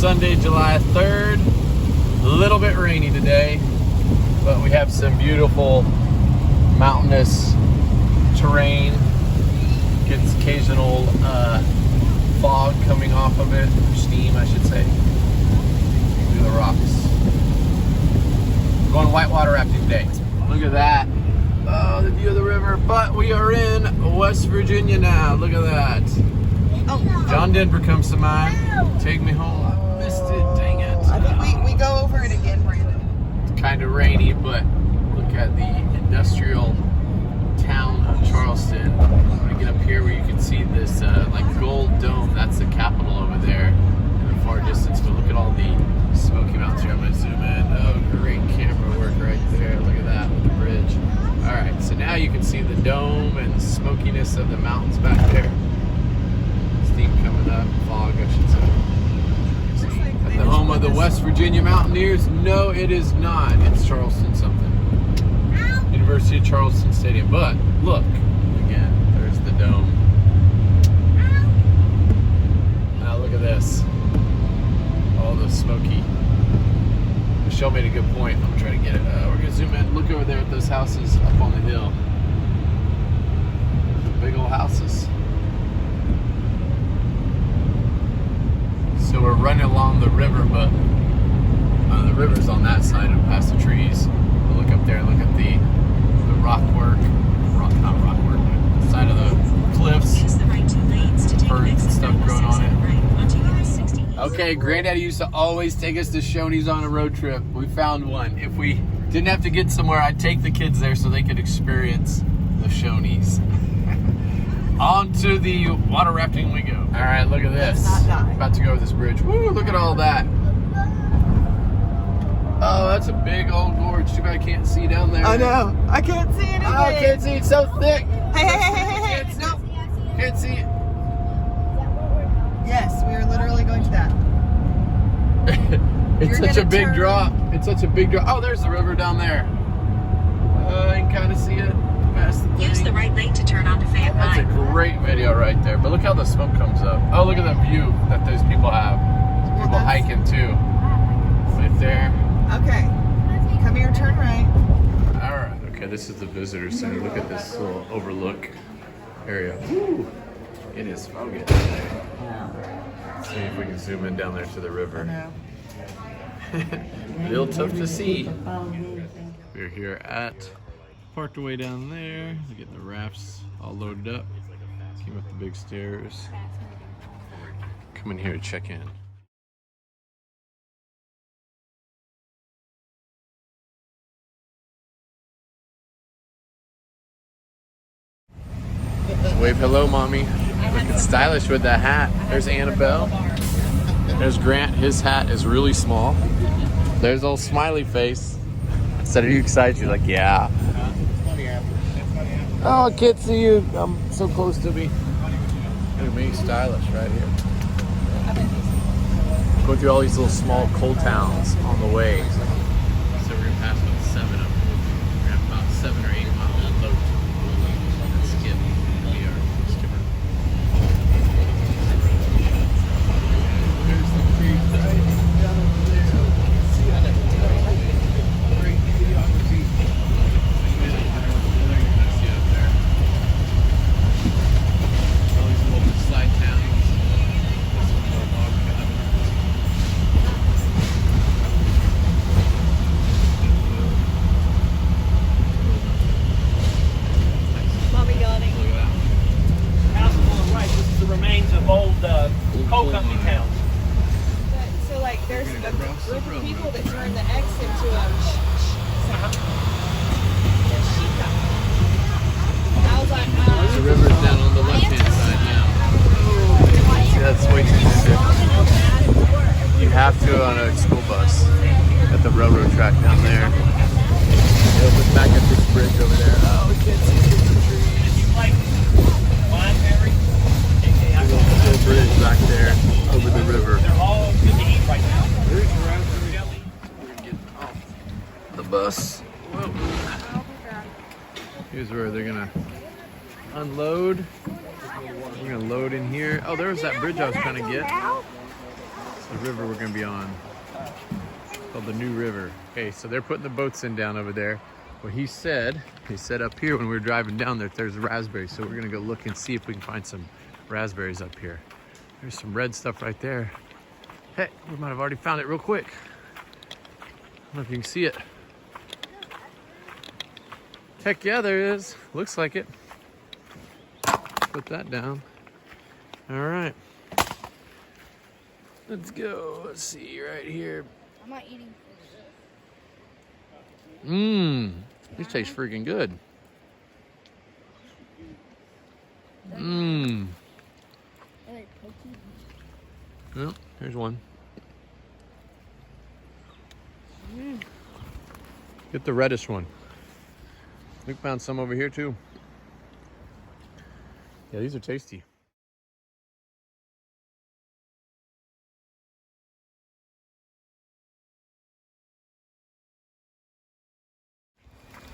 Sunday, July 3rd. A little bit rainy today, but we have some beautiful mountainous terrain. Gets occasional fog coming off of it, or steam I should say. Look at the rocks. We're going whitewater rafting today. Look at that. Oh, the view of the river. But we are in West Virginia now. Look at that. Oh, John Denver comes to mind. Take me home. I missed it. Dang it. I think we go over it again, Brandon. It's kind of rainy, but look at the industrial town of Charleston. I'm gonna get up here where you can see this like gold dome. That's the Capitol over there in the far distance. But look at all the Smoky Mountains here. I'm gonna zoom in. Oh, great camera work right there. Look at that with the bridge. All right, so now you can see the dome and the smokiness of the mountains back there. Steam coming up, fog, I should say. At the home of the West Virginia Mountaineers? No, it is not. It's Charleston something. University of Charleston Stadium. But look, again, there's the dome. Now look at this. All the smoky. Michelle made a good point. I'm gonna try to get it. We're gonna zoom in. Look over there at those houses up on the hill. Big old houses. So we're running along the river, but the river's on that side and past the trees. We'll look up there and look at the rock work. Not rock work, but the side of the cliffs. Birds and stuff growing on it. Okay, Granddaddy used to always take us to Shoney's on a road trip. We found one. If we didn't have to get somewhere, I'd take the kids there so they could experience the Shoney's. On to the water rafting we go. All right, look at this. About to go over this bridge. Woo, look at all that. Oh, that's a big old gorge. Too bad I can't see down there. I know. I can't see anything. Oh, I can't see. It's so thick. Hey. No. Can't see it. Yes, we are literally going to that. It's such a big drop. It's such a big drop. Oh, there's the river down there. You can kind of see it. Use the right lane to turn onto Fayette That's a Pine. great video right there. But look how the smoke comes up. Oh, look at the view that those people have. People hiking too. Right there. Okay. Come here, turn right. All right. Okay, this is the visitor center. Look at this little overlook area. Woo. It is foggy down there. Let's see if we can zoom in down there to the river. Real tough to see. We're here at parked away down there. We get the rafts all loaded up. Came up the big stairs. Come in here to check in. Wave hello, mommy. Looking stylish with that hat. There's Annabelle. There's Grant. His hat is really small. There's old smiley face. I said, are you excited? She's like, yeah. Oh, I can't see you. I'm so close to me. Look at me, stylish right here. Going through all these little small coal towns on the way. So we're gonna pass about 7 of them. We're gonna have about 7 or 8 miles unload. And skip. We are skipper. There's the creek right down over there. See that? Great videography. All these little side towns. This one more log cabin. Mommy yawning. Look at that one. House is on the right. This is the remains of old coal company towns. So, like, there's a group of people that turn the X into a sound. I was like, The river's down on the left-hand side now. See, that's way too different. You have to on a school bus at the railroad track down there. It'll look back at this bridge over there. Oh, we can't see it through the trees. If you like Lineberry, There's a little bridge back there over the river. they're all good to eat right now. We're gonna get off the bus. Whoa. Here's where they're gonna unload. We're gonna load in here. Oh, there's that bridge I was trying to get. the river we're gonna be on. Called the New River. Okay, so they're putting the boats in down over there. What he said up here when we were driving down there's raspberries. So we're gonna go look and see if we can find some raspberries up here. There's some red stuff right there. Hey, we might have already found it real quick. I don't know if you can see it. Heck yeah, there it is. Looks like it. Put that down. All right. Let's go. Let's see right here. I'm not eating. Mmm. This tastes freaking good. Mmm. Well, here's one. Get the reddish one. We found some over here too. Yeah, these are tasty.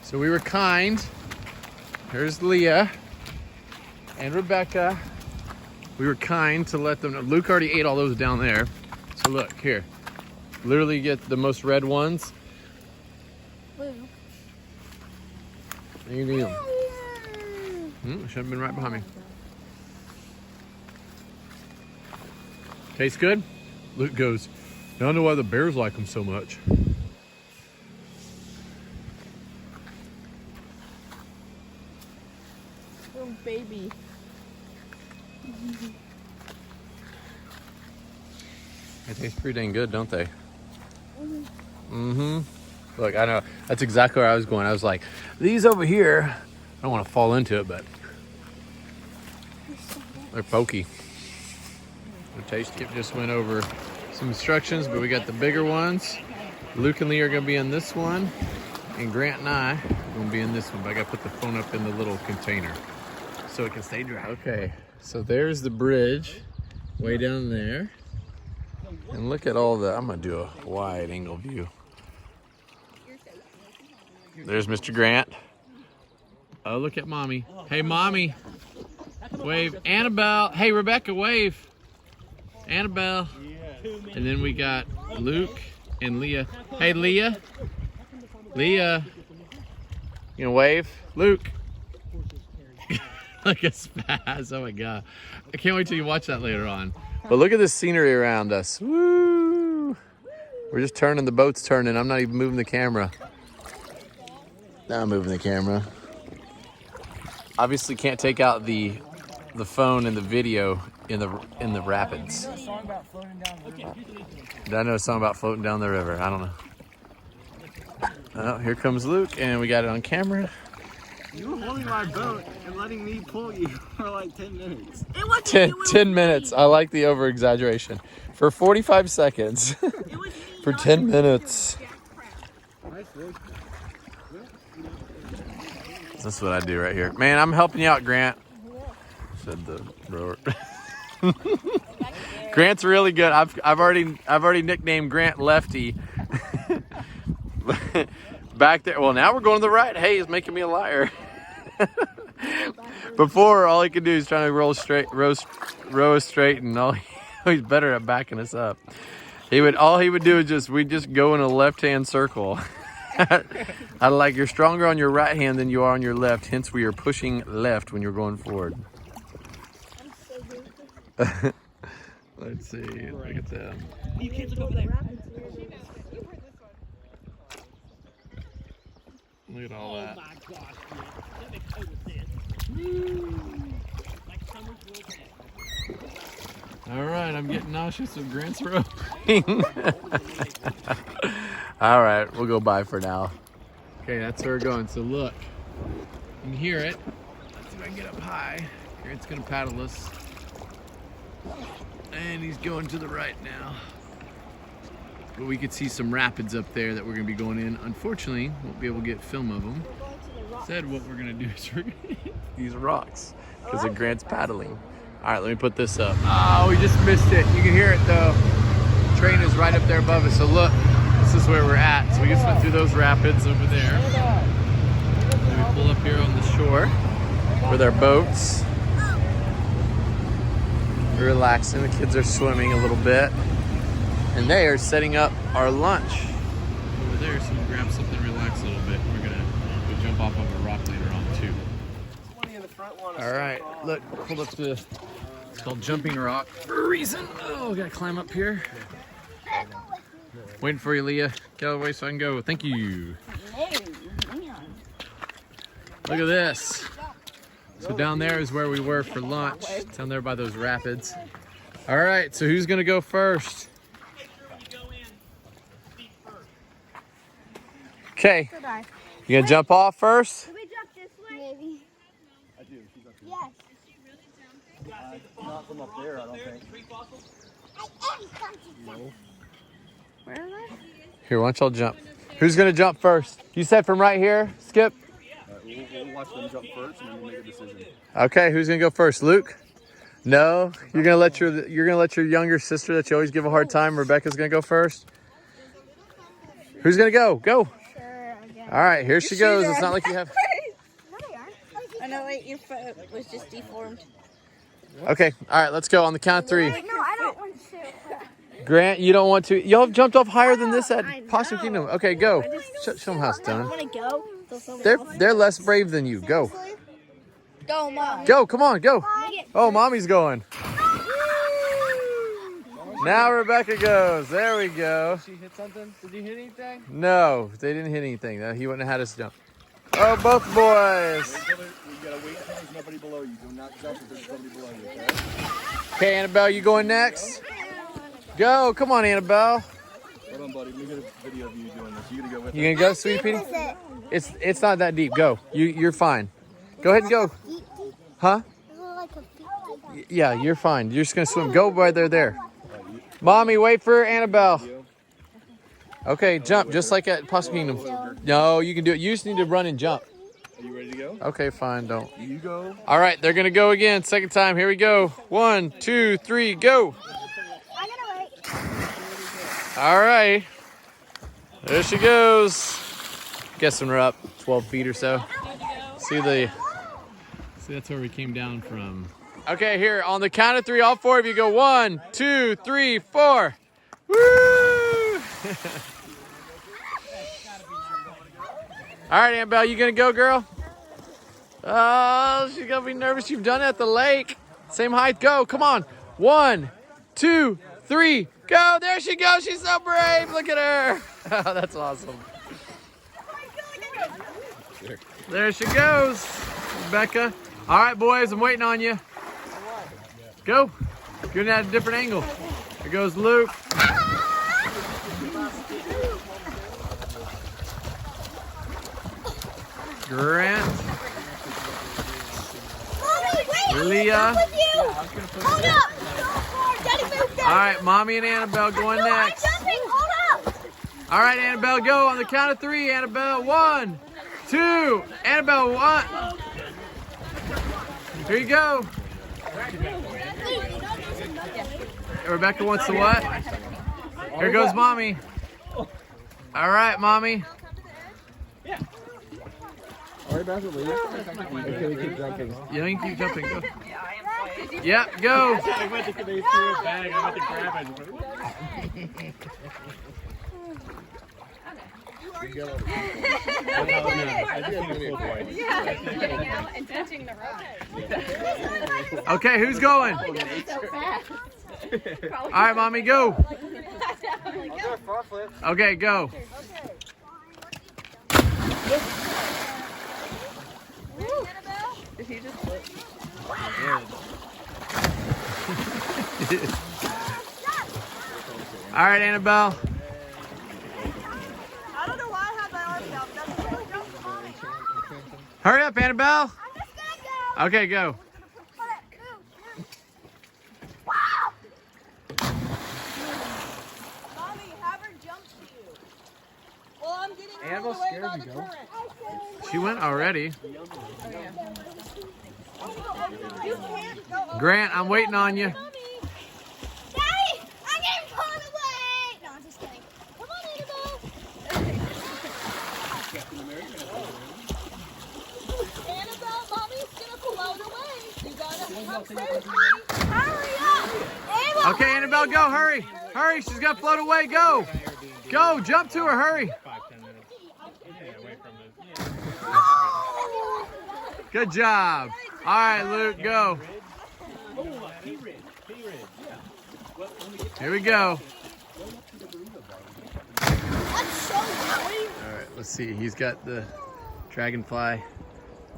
So we were kind. Here's Leah and Rebecca. We were kind to let them know. Luke already ate all those down there. So look, here. Literally get the most red ones. Blue. And you can eat them. Should have been right behind me. Tastes good? Luke goes, I don't know why the bears like them so much. Little baby. They taste pretty dang good, don't they? Mm-hmm. Look, I know, that's exactly where I was going. I was like, these over here, I don't want to fall into it, but they're pokey. The taste kit just went over some instructions, but we got the bigger ones. Luke and Lee are gonna be in this one, and Grant and I are gonna be in this one, but I gotta put the phone up in the little container so it can stay dry. Okay, so there's the bridge way down there. And look at all the, I'm gonna do a wide angle view. There's Mr. Grant. Oh, look at mommy. Hey, mommy. Wave. Annabelle. Hey, Rebecca, wave. Annabelle. And then we got Luke and Leah. Hey, Leah. Leah. You gonna wave? Luke. Look at spaz. Oh my God. I can't wait till you watch that later on. But look at this scenery around us. Woo! We're just turning, the boat's turning. I'm not even moving the camera. Now I'm moving the camera. Obviously can't take out the phone and the video in the rapids. Did I know a song about floating down the river? I don't know. Oh, here comes Luke, and we got it on camera. You were holding my boat and letting me pull you for like 10 minutes. It wasn't 10 minutes. I like the over-exaggeration. For 45 seconds. For 10 minutes. That's what I do right here. Man, I'm helping you out, Grant. Said the rower. Grant's really good. I've already nicknamed Grant Lefty. Back there. Well, now we're going to the right. Hey, he's making me a liar. Before, all he could do is trying to row us straight, and he's better at backing us up. All he would do is we'd just go in a left-hand circle. I like, you're stronger on your right hand than you are on your left. Hence, we are pushing left when you're going forward. Let's see. Look at them. You kids look over there. Look at all that. Oh my gosh, that makes total sense. Like summer's real bad. All right, I'm getting nauseous with Grant's roping. All right, we'll go by for now. Okay, that's where we're going. So look, you can hear it. Let's see if I can get up high. Grant's gonna paddle us. And he's going to the right now. But we could see some rapids up there that we're gonna be going in. Unfortunately, won't be able to get film of them. Said what we're gonna do is we're gonna hit these rocks because of Grant's paddling. All right, let me put this up. Oh, we just missed it. You can hear it though. The train is right up there above us. So look, this is where we're at. So we just went through those rapids over there. And we pull up here on the shore with our boats. We're relaxing. The kids are swimming a little bit. And they are setting up our lunch over there, so we'll grab something, relax a little bit. We're gonna go jump off of a rock later on too. All right, look, pulled up to, it's called Jumping Rock for a reason. Oh, gotta climb up here. Waiting for you, Leah. Get out of the way so I can go. Thank you. Look at this. So down there is where we were for lunch. Down there by those rapids. All right, so who's gonna go first? Okay. You gonna jump off first? Can we jump this way? Maybe. I do. She's up here. Yes. Not from up there, I don't think. No. Where am I? Here, why don't y'all jump? Who's gonna jump first? You said from right here, Skip? We'll watch them jump first and then we'll make a decision. Okay, who's gonna go first? Luke? No? You're gonna let your younger sister that you always give a hard time, Rebecca's gonna go first? Who's gonna go? Go! All right, here she goes. It's not like you have... No, they aren't. Oh no, wait, your foot was just deformed. Okay, all right, let's go on the count of 3. Wait, no, I don't want to. Grant, you don't want to... Y'all have jumped off higher than this at Possum Kingdom. Okay, go. Show them how it's done. Want to go? They're less brave than you. Go. Go, Mom. Go, come on, go. Oh, Mommy's going. Now Rebecca goes. There we go. Did she hit something? Did you hit anything? No, they didn't hit anything. He wouldn't have had us jump. Oh, both boys. You gotta wait until there's nobody below you. Do not jump if there's somebody below you, okay? Okay, Annabelle, you going next? Go. Come on, Annabelle. Hold on, buddy. Let me get a video of you doing this. You gonna go with You gonna go, sweetie Petey? It's not that deep. Go. You're fine. Go ahead and go. Huh? Yeah, you're fine. You're just gonna swim. Go right there. Mommy, wait for Annabelle. Okay, jump just like at Possum Kingdom. No, you can do it. You just need to run and jump. Are you ready to go? Okay, fine. Don't. You go. All right, they're gonna go again. Second time. Here we go. 1, 2, 3, go. I'm gonna wait. All right. There she goes. Guessing we're up 12 feet or so. See, that's where we came down from. Okay, here on the count of 3, all 4 of you go. 1, 2, 3, 4. Woo! All right, Annabelle, you gonna go, girl? Oh, she's gonna be nervous. You've done it at the lake. Same height. Go. Come on. 1, 2, 3, go. There she goes. She's so brave. Look at her. Oh, that's awesome. There she goes, Rebecca. All right, boys, I'm waiting on you. Go. You're at a different angle. Here goes Luke. Grant. Leah. All right, Mommy and Annabelle going next. All right, Annabelle, go on the count of 3. Annabelle, 1, 2. Annabelle, 1. Here you go. Rebecca wants to what? Here goes Mommy. All right, Mommy. All right, back to Leah. Okay, we keep jumping. Yeah, you can keep jumping. Go. Yep, go. I went to throw it back. I went to grab it. Okay, who's going? All right, Mommy, go. Okay, go. Did he just flip? All right, Annabelle. I don't know why I had my arms out. That's really jump for Mommy. Hurry up, Annabelle. I'm just gonna go. Okay, go. Mommy, have her jump to you. Well, I'm getting Annabelle away scared by you, the go. current. She went already. You can't go. Grant, I'm waiting on you. Daddy, I'm getting pulled away. No, I'm just kidding. Come on, Annabelle. Annabelle, Mommy's gonna float away. You gotta come crazy. Hurry up. Okay, Annabelle, go, hurry. Hurry, she's gonna float away, go. Go, jump to her, hurry. 5-10 minutes. Yeah, away from the. Good job. All right, Luke, go. Oh, P-Ridge. P-Ridge. Yeah. Well, when we get Here we go. That's so good. All right, let's see. He's got the dragonfly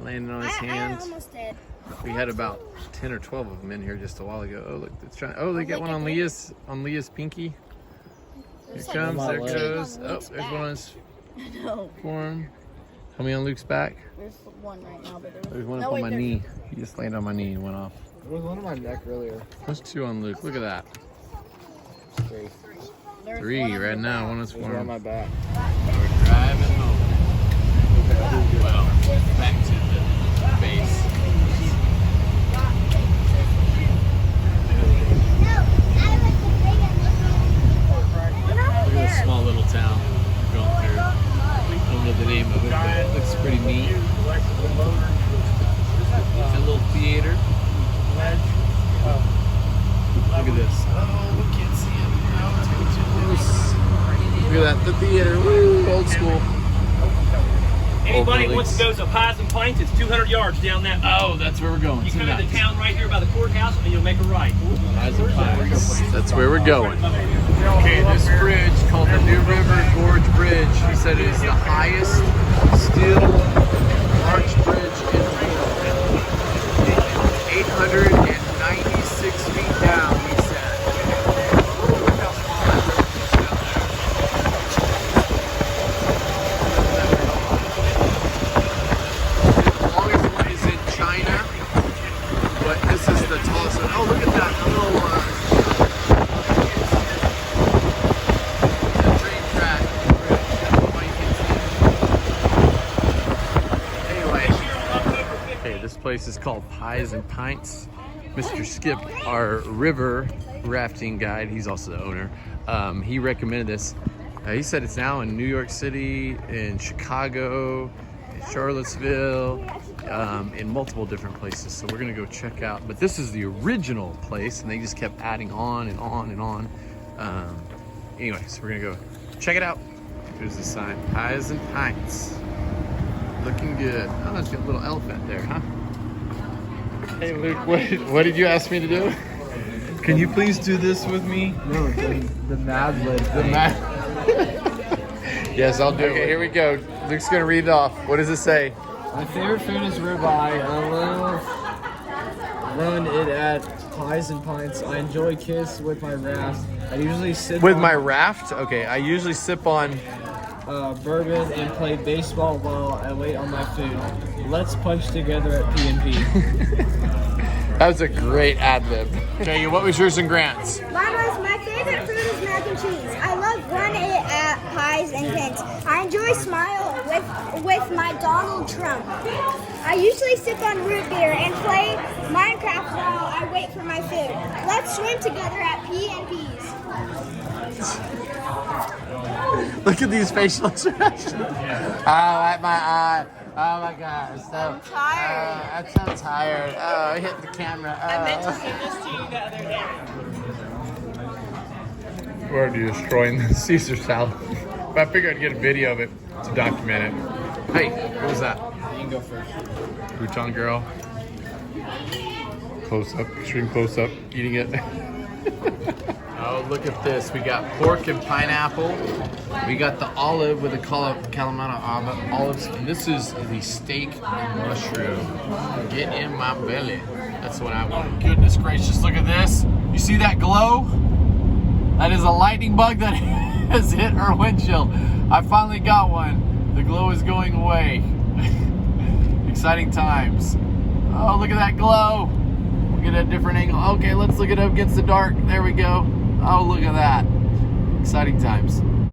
landing on his I hands. almost did. We had about 10 or 12 of them in here just a while ago. Oh, look, it's trying. Oh, they got one on Leah's pinky. Here it comes. There it goes. Oh, there's one on his forearm. How many on Luke's back? There's one right now, but There's one up on my knee. He just landed on my knee and went off. There was one on my neck earlier. There's 2 on Luke. Look at that. 3. 3 right now. One is There's one on forearm. my back. We're driving home. Well, back to the base. Look at this small little town we're going through. I don't know the name of it, but it looks pretty neat. A little theater. Look at this. Oh, we can't see it. No, it's going too close. Look at that, the theater. Woo, old school. Anybody Old wants to go to Pies and Pints, it's 200 yards down that. Oh, that's where we're going. You come into town right here by the courthouse, and you'll make a right. That's where we're going. Okay, this bridge called the New River Gorge Bridge. He said it is the highest steel arch bridge in the world. 896 feet down, he said. The longest one is in China, but this is the tallest one. Oh, look at that little train track. Anyway, okay, this place is called Pies and Pints. Mr. Skip, our river rafting guide, he's also the owner. He recommended this. He said it's now in New York City, in Chicago, in Charlottesville, in multiple different places. So we're gonna go check out. But this is the original place, and they just kept adding on and on and on. Anyway, so we're gonna go check it out. There's the sign, Pies and Pints. Looking good. Oh, there's got a little elephant there, huh? Hey Luke, what did you ask me to do? Can you please do this with me? No, the Mad Lib. The map. Yes, I'll do it. Okay, here we go. Luke's gonna read it off. What does it say? My favorite food is ribeye. I love run it at Pies and Pints. I enjoy Kiss with my raft. I usually sip With on my raft? Okay, I usually sip on. bourbon and play baseball while I wait on my food. Let's punch together at P&P. That was a great ad lib. Okay, what was yours and Grant's? Mine was my favorite food is mac and cheese. I love run it at Pies and Pints. I enjoy Smile with my Donald Trump. I usually sip on root beer and play Minecraft while I wait for my food. Let's swim together at P&P's. Look at these facial expressions. Oh, at my eye. Oh my God, I'm so tired. I'm so tired. Oh, I hit the camera. Oh. I meant to send this to you the other day. We're already destroying the Caesar salad. But I figured I'd get a video of it to document it. Hey, what was that? You can go first. Bhutan girl. Close up, extreme close up, eating it. Oh, look at this. We got pork and pineapple. We got the olive with the Kalamata olives. And this is the steak and mushroom. Get in my belly. That's what I want. Goodness gracious, look at this. You see that glow? That is a lightning bug that has hit our windshield. I finally got one. The glow is going away. Exciting times. Oh, look at that glow. We'll get a different angle. Okay, let's look it up against the dark. There we go. Oh, look at that. Exciting times.